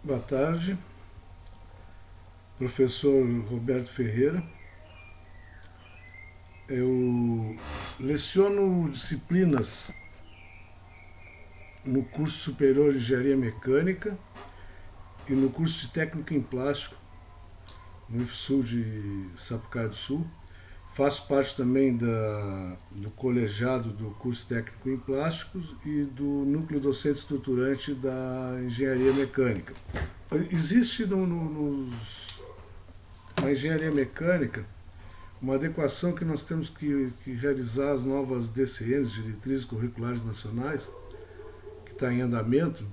Boa tarde, professor Roberto Ferreira. Eu leciono disciplinas no curso superior de Engenharia Mecânica e no curso de Técnica em Plástico, no IFSU de Sapucaí do Sul. Faço parte também do colegiado do curso técnico em plásticos e do núcleo docente estruturante da engenharia mecânica. Existe na engenharia mecânica uma adequação que nós temos que realizar as novas DCNs, Diretrizes Curriculares Nacionais, que está em andamento,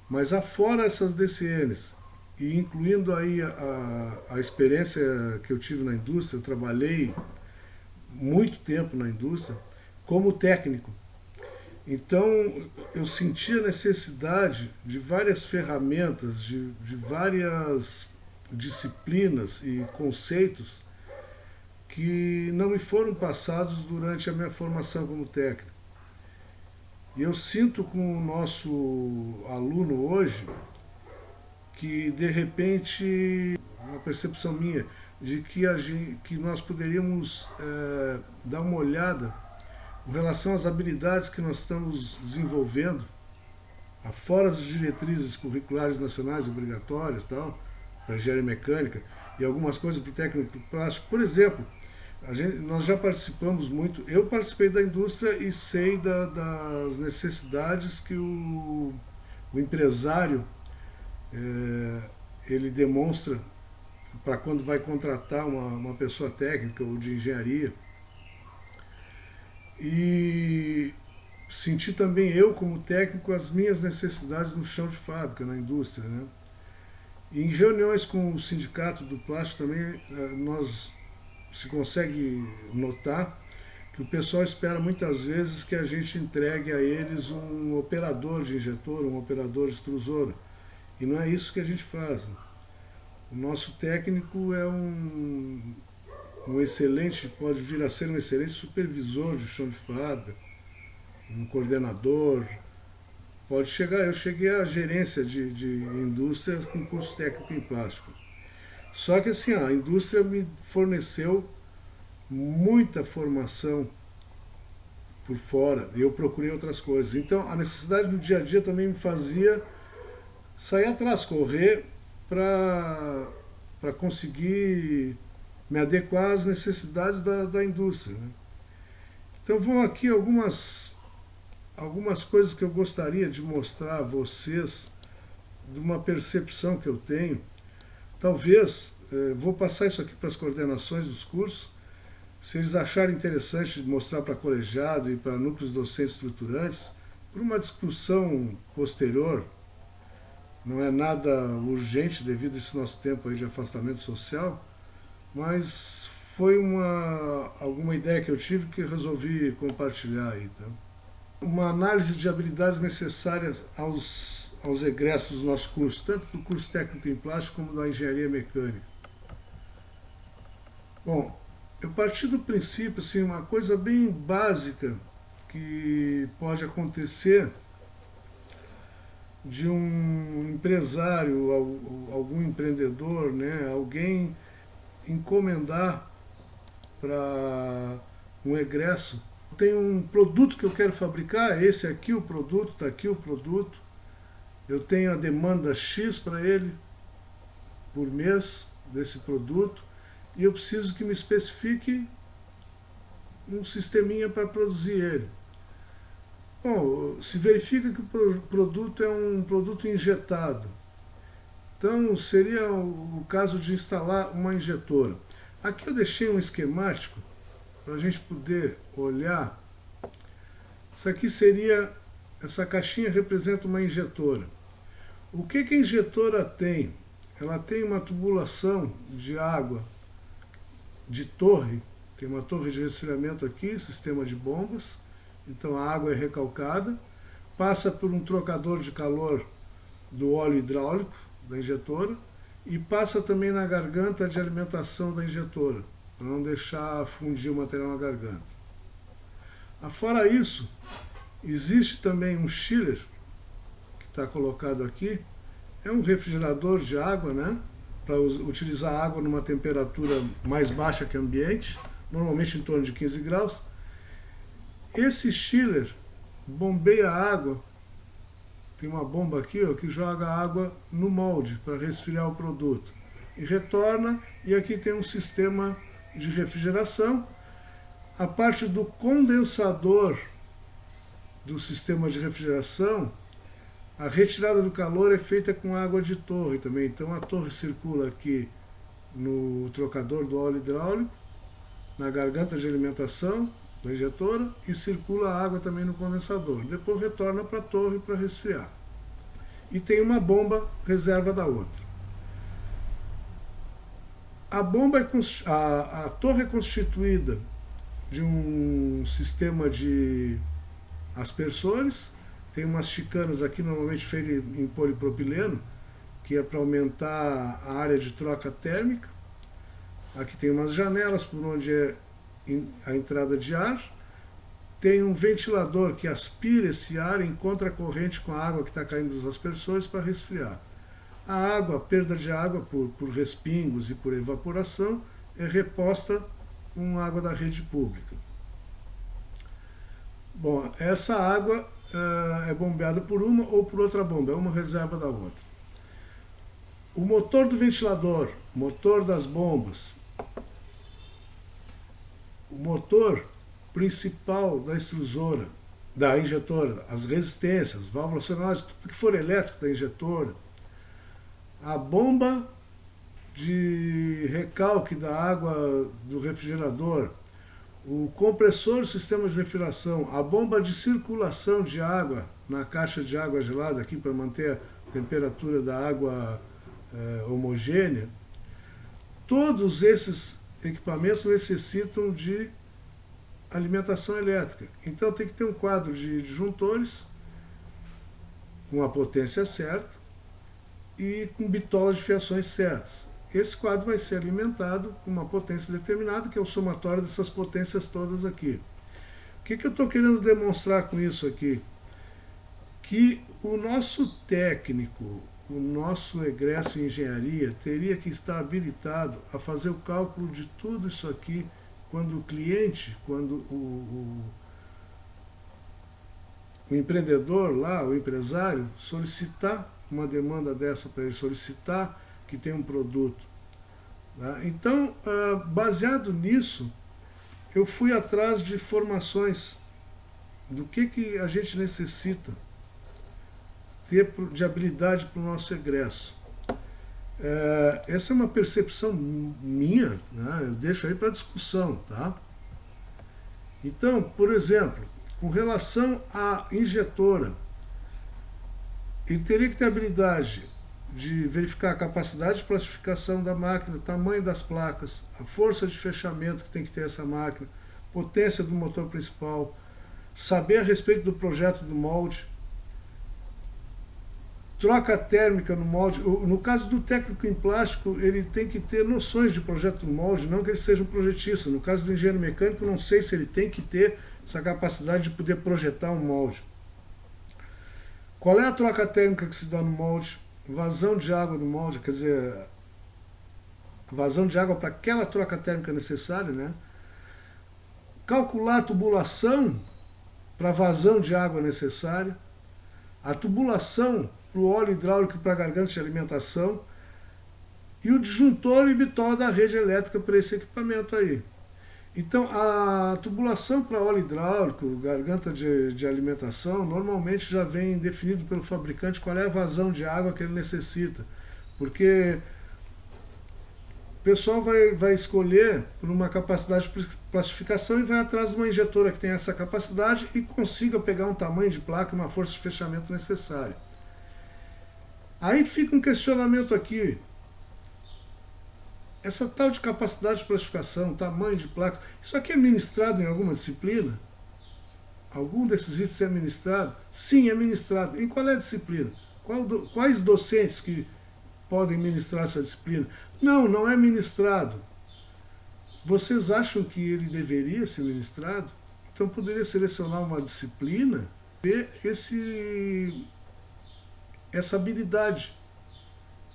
mas afora essas DCNs, e incluindo aí a experiência que eu tive na indústria, eu trabalhei muito tempo na indústria como técnico. Então eu senti a necessidade de várias ferramentas, de várias disciplinas e conceitos que não me foram passados durante a minha formação como técnico. E eu sinto com o nosso aluno hoje que, de repente, uma percepção minha de que nós poderíamos dar uma olhada com relação às habilidades que nós estamos desenvolvendo, fora as diretrizes curriculares nacionais obrigatórias, tal, para engenharia mecânica, e algumas coisas para o técnico plástico. Por exemplo, nós já participamos muito, eu participei da indústria e sei das necessidades que o empresário ele demonstra para quando vai contratar uma pessoa técnica ou de engenharia. E senti também eu, como técnico, as minhas necessidades no chão de fábrica, na indústria, né? E em reuniões com o sindicato do plástico também, nós se consegue notar que o pessoal espera muitas vezes que a gente entregue a eles um operador de injetor, um operador de extrusora. E não é isso que a gente faz. O nosso técnico é um excelente, pode vir a ser um excelente supervisor de chão de fábrica, um coordenador. Pode chegar, eu cheguei à gerência de indústria com curso técnico em plástico. Só que assim, a indústria me forneceu muita formação por fora e eu procurei outras coisas. Então a necessidade do dia a dia também me fazia sair atrás, correr para conseguir me adequar às necessidades da indústria, né? Então vão aqui algumas coisas que eu gostaria de mostrar a vocês, de uma percepção que eu tenho. Talvez, vou passar isso aqui para as coordenações dos cursos, se eles acharem interessante mostrar para colegiado e para núcleos docentes estruturantes, por uma discussão posterior. Não é nada urgente devido a esse nosso tempo aí de afastamento social, mas foi alguma ideia que eu tive que resolvi compartilhar aí, tá? Uma análise de habilidades necessárias aos egressos do nosso curso, tanto do curso técnico em plástico como da engenharia mecânica. Bom, eu parti do princípio, assim, uma coisa bem básica que pode acontecer de um empresário, algum empreendedor, né, alguém encomendar para um egresso. Tem um produto que eu quero fabricar, esse aqui o produto, está aqui o produto. Eu tenho a demanda X para ele por mês desse produto e eu preciso que me especifique um sisteminha para produzir ele. Bom, se verifica que o produto é um produto injetado. Então seria o caso de instalar uma injetora. Aqui eu deixei um esquemático para a gente poder olhar. Isso aqui seria, essa caixinha representa uma injetora. O que a injetora tem? Ela tem uma tubulação de água de torre, tem uma torre de resfriamento aqui, sistema de bombas, então a água é recalcada, passa por um trocador de calor do óleo hidráulico da injetora e passa também na garganta de alimentação da injetora, para não deixar fundir o material na garganta. Fora isso, existe também um chiller, que está colocado aqui, é um refrigerador de água, né? Para utilizar a água numa temperatura mais baixa que o ambiente, normalmente em torno de 15 graus. Esse chiller bombeia a água, tem uma bomba aqui, ó, que joga água no molde para resfriar o produto. E retorna, e aqui tem um sistema de refrigeração. A parte do condensador do sistema de refrigeração, a retirada do calor é feita com água de torre também. Então a torre circula aqui no trocador do óleo hidráulico, na garganta de alimentação da injetora, e circula a água também no condensador. Depois retorna para a torre para resfriar. E tem uma bomba reserva da outra. A torre é constituída de um sistema de aspersores. Tem umas chicanas aqui, normalmente feitas em polipropileno, que é para aumentar a área de troca térmica. Aqui tem umas janelas por onde é a entrada de ar. Tem um ventilador que aspira esse ar em contracorrente com a água que está caindo dos aspersores para resfriar. A água, a perda de água por respingos e por evaporação, é reposta com água da rede pública. Bom, essa água é bombeada por uma ou por outra bomba, é uma reserva da outra. O motor do ventilador, motor das bombas, o motor principal da extrusora, da injetora, as resistências, válvulas solenoides, tudo que for elétrico da injetora, a bomba de recalque da água do refrigerador, o compressor do sistema de refrigeração, a bomba de circulação de água na caixa de água gelada aqui para manter a temperatura da água homogênea, todos esses equipamentos necessitam de alimentação elétrica. Então tem que ter um quadro de disjuntores com a potência certa e com bitolas de fiações certas. Esse quadro vai ser alimentado com uma potência determinada, que é o somatório dessas potências todas aqui. O que eu estou querendo demonstrar com isso aqui? Que o nosso técnico, o nosso egresso em engenharia, teria que estar habilitado a fazer o cálculo de tudo isso aqui quando o cliente, quando o empreendedor lá, o empresário, solicitar uma demanda dessa para ele, solicitar que tem um produto. Tá? Então, baseado nisso, eu fui atrás de formações do que a gente necessita ter de habilidade para o nosso egresso. Essa é uma percepção minha, né? Eu deixo aí para discussão. Tá? Então, por exemplo, com relação à injetora, ele teria que ter habilidade de verificar a capacidade de plastificação da máquina, o tamanho das placas, a força de fechamento que tem que ter essa máquina, potência do motor principal, saber a respeito do projeto do molde, troca térmica no molde. No caso do técnico em plástico, ele tem que ter noções de projeto do molde, não que ele seja um projetista. No caso do engenheiro mecânico, não sei se ele tem que ter essa capacidade de poder projetar um molde. Qual é a troca térmica que se dá no molde? Vazão de água no molde, quer dizer, vazão de água para aquela troca térmica necessária, né? Calcular a tubulação para vazão de água necessária, a tubulação para o óleo hidráulico para a garganta de alimentação e o disjuntor e bitola da rede elétrica para esse equipamento aí. Então, a tubulação para óleo hidráulico, garganta de alimentação, normalmente já vem definido pelo fabricante qual é a vazão de água que ele necessita. Porque o pessoal vai escolher por uma capacidade de plastificação e vai atrás de uma injetora que tem essa capacidade e consiga pegar um tamanho de placa e uma força de fechamento necessária. Aí fica um questionamento aqui. Essa tal de capacidade de plastificação, tamanho de placas, isso aqui é ministrado em alguma disciplina? Algum desses itens é ministrado? Sim, é ministrado. Em qual é a disciplina? Quais docentes que podem ministrar essa disciplina? Não, não é ministrado. Vocês acham que ele deveria ser ministrado? Então poderia selecionar uma disciplina, ver essa habilidade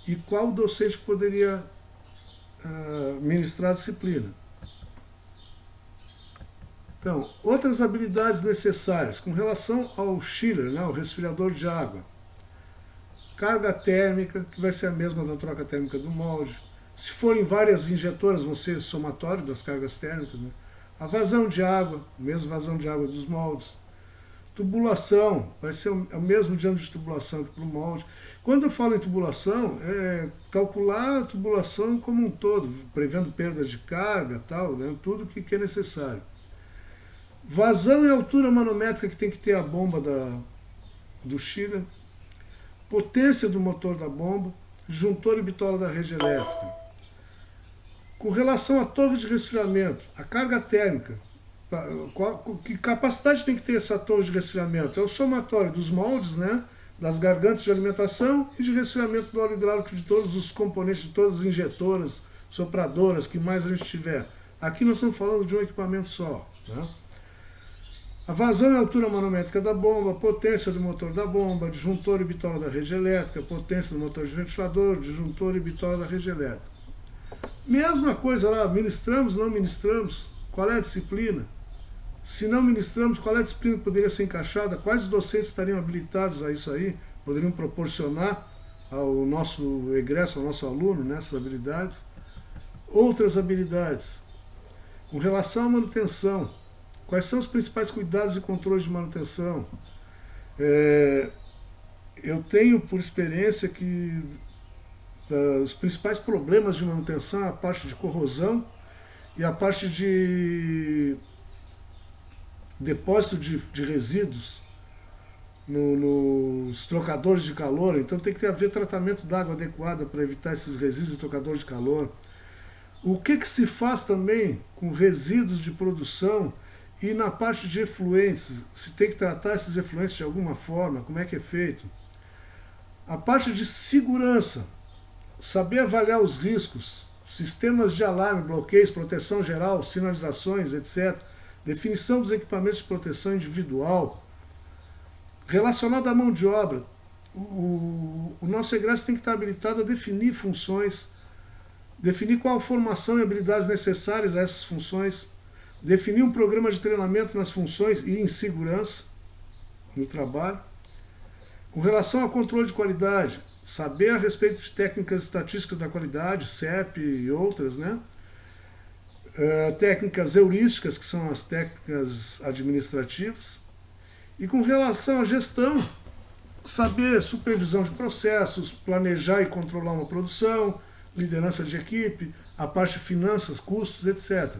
e qual docente poderia ministrar a disciplina. Então, outras habilidades necessárias com relação ao chiller, né, o resfriador de água. Carga térmica, que vai ser a mesma da troca térmica do molde. Se forem várias injetoras, vão ser somatório das cargas térmicas. Né? A vazão de água, mesmo vazão de água dos moldes. Tubulação, vai ser o mesmo diâmetro de tubulação que para o molde. Quando eu falo em tubulação, é calcular a tubulação como um todo, prevendo perda de carga, tal, né, tudo que é necessário. Vazão e altura manométrica que tem que ter a bomba do chiller. Potência do motor da bomba, juntor e bitola da rede elétrica. Com relação à torre de resfriamento, a carga térmica, que capacidade tem que ter essa torre de resfriamento? É o somatório dos moldes, né, das gargantas de alimentação e de resfriamento do óleo hidráulico de todos os componentes, de todas as injetoras, sopradoras, que mais a gente tiver. Aqui nós estamos falando de um equipamento só. Né? A vazão e altura manométrica da bomba, potência do motor da bomba, disjuntor e bitola da rede elétrica, potência do motor de ventilador, disjuntor e bitola da rede elétrica. Mesma coisa lá, ministramos, não ministramos, qual é a disciplina? Se não ministramos, qual é a disciplina que poderia ser encaixada? Quais docentes estariam habilitados a isso aí? Poderiam proporcionar ao nosso egresso, ao nosso aluno, nessas habilidades? Outras habilidades. Com relação à manutenção, quais são os principais cuidados e controles de manutenção? Eu tenho por experiência que os principais problemas de manutenção é a parte de corrosão e a parte de depósito de resíduos nos trocadores de calor. Então tem que haver tratamento d'água adequado para evitar esses resíduos de trocador de calor. O que se faz também com resíduos de produção e na parte de efluentes? Se tem que tratar esses efluentes de alguma forma, como é que é feito? A parte de segurança, saber avaliar os riscos, sistemas de alarme, bloqueios, proteção geral, sinalizações, etc. Definição dos equipamentos de proteção individual. Relacionado à mão de obra, o nosso egresso tem que estar habilitado a definir funções, definir qual a formação e habilidades necessárias a essas funções, definir um programa de treinamento nas funções e em segurança no trabalho. Com relação ao controle de qualidade, saber a respeito de técnicas estatísticas da qualidade, CEP e outras, né? Técnicas heurísticas, que são as técnicas administrativas. E com relação à gestão, saber supervisão de processos, planejar e controlar uma produção, liderança de equipe, a parte de finanças, custos, etc.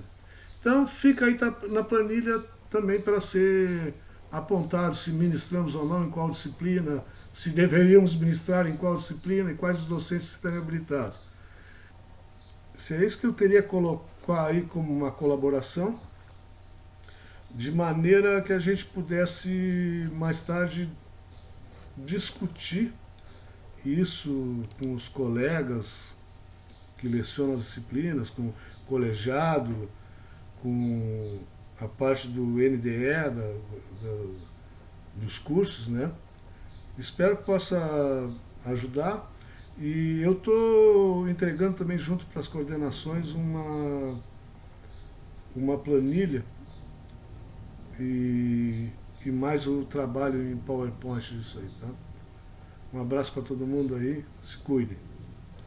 Então fica aí na planilha também para ser apontado se ministramos ou não, em qual disciplina, se deveríamos ministrar em qual disciplina e quais os docentes estão habilitados. Se é isso que eu teria que colocar aí como uma colaboração, de maneira que a gente pudesse mais tarde discutir isso com os colegas que lecionam as disciplinas, com o colegiado, com a parte do NDE, dos cursos, né? Espero que possa ajudar e eu estou entregando também junto para as coordenações uma planilha e mais o trabalho em PowerPoint disso aí, tá? Um abraço para todo mundo aí, se cuidem.